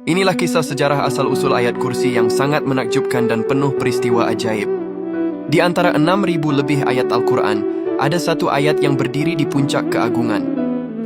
Inilah kisah sejarah asal-usul ayat kursi yang sangat menakjubkan dan penuh peristiwa ajaib. Di antara 6.000 lebih ayat Al-Quran, ada satu ayat yang berdiri di puncak keagungan.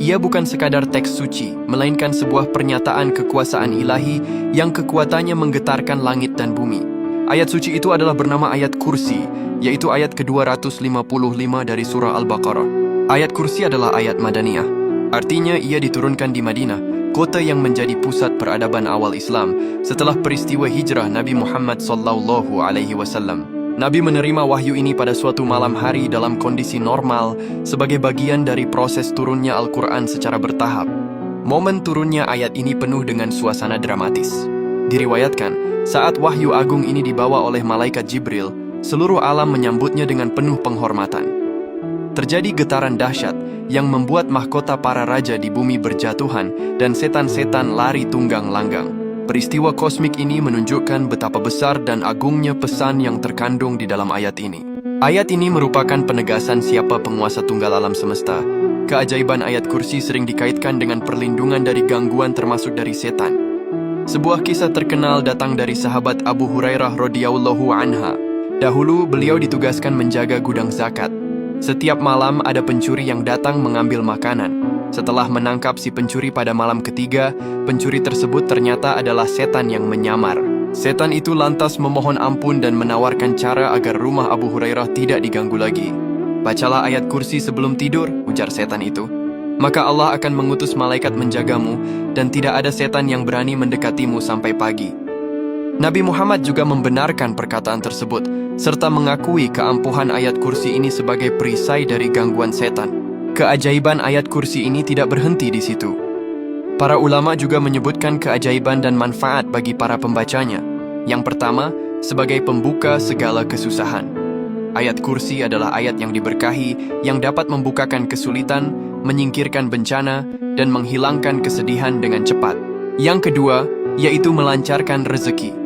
Ia bukan sekadar teks suci, melainkan sebuah pernyataan kekuasaan ilahi yang kekuatannya menggetarkan langit dan bumi. Ayat suci itu adalah bernama ayat kursi, yaitu ayat ke-255 dari surah Al-Baqarah. Ayat kursi adalah ayat Madaniyah. Artinya ia diturunkan di Madinah, kota yang menjadi pusat peradaban awal Islam setelah peristiwa hijrah Nabi Muhammad SAW. Nabi menerima wahyu ini pada suatu malam hari dalam kondisi normal sebagai bagian dari proses turunnya Al-Quran secara bertahap. Momen turunnya ayat ini penuh dengan suasana dramatis. Diriwayatkan, saat wahyu agung ini dibawa oleh malaikat Jibril, seluruh alam menyambutnya dengan penuh penghormatan. Terjadi getaran dahsyat yang membuat mahkota para raja di bumi berjatuhan dan setan-setan lari tunggang langgang. Peristiwa kosmik ini menunjukkan betapa besar dan agungnya pesan yang terkandung di dalam ayat ini. Ayat ini merupakan penegasan siapa penguasa tunggal alam semesta. Keajaiban ayat kursi sering dikaitkan dengan perlindungan dari gangguan termasuk dari setan. Sebuah kisah terkenal datang dari sahabat Abu Hurairah radhiyallahu anha. Dahulu beliau ditugaskan menjaga gudang zakat. Setiap malam ada pencuri yang datang mengambil makanan. Setelah menangkap si pencuri pada malam ketiga, pencuri tersebut ternyata adalah setan yang menyamar. Setan itu lantas memohon ampun dan menawarkan cara agar rumah Abu Hurairah tidak diganggu lagi. Bacalah ayat kursi sebelum tidur, ujar setan itu. Maka Allah akan mengutus malaikat menjagamu dan tidak ada setan yang berani mendekatimu sampai pagi. Nabi Muhammad juga membenarkan perkataan tersebut, serta mengakui keampuhan ayat kursi ini sebagai perisai dari gangguan setan. Keajaiban ayat kursi ini tidak berhenti di situ. Para ulama juga menyebutkan keajaiban dan manfaat bagi para pembacanya. Yang pertama, sebagai pembuka segala kesusahan. Ayat kursi adalah ayat yang diberkahi, yang dapat membukakan kesulitan, menyingkirkan bencana, dan menghilangkan kesedihan dengan cepat. Yang kedua, yaitu melancarkan rezeki.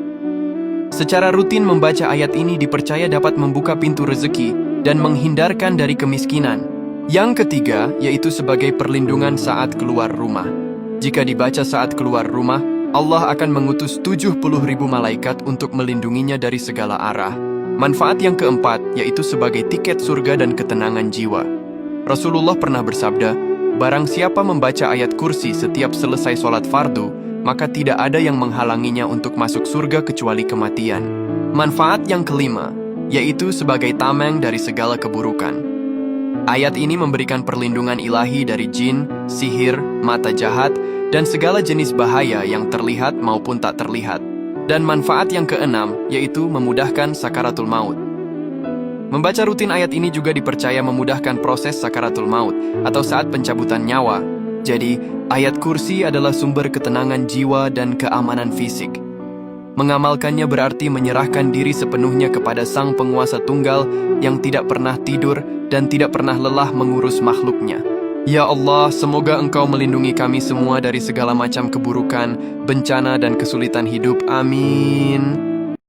Secara rutin membaca ayat ini dipercaya dapat membuka pintu rezeki dan menghindarkan dari kemiskinan. Yang ketiga, yaitu sebagai perlindungan saat keluar rumah. Jika dibaca saat keluar rumah, Allah akan mengutus 70.000 malaikat untuk melindunginya dari segala arah. Manfaat yang keempat, yaitu sebagai tiket surga dan ketenangan jiwa. Rasulullah pernah bersabda, barang siapa membaca ayat kursi setiap selesai sholat fardu, maka tidak ada yang menghalanginya untuk masuk surga kecuali kematian. Manfaat yang kelima, yaitu sebagai tameng dari segala keburukan. Ayat ini memberikan perlindungan ilahi dari jin, sihir, mata jahat, dan segala jenis bahaya yang terlihat maupun tak terlihat. Dan manfaat yang keenam, yaitu memudahkan sakaratul maut. Membaca rutin ayat ini juga dipercaya memudahkan proses sakaratul maut atau saat pencabutan nyawa. Jadi, ayat kursi adalah sumber ketenangan jiwa dan keamanan fisik. Mengamalkannya berarti menyerahkan diri sepenuhnya kepada Sang Penguasa Tunggal yang tidak pernah tidur dan tidak pernah lelah mengurus makhluknya. Ya Allah, semoga Engkau melindungi kami semua dari segala macam keburukan, bencana, dan kesulitan hidup. Amin.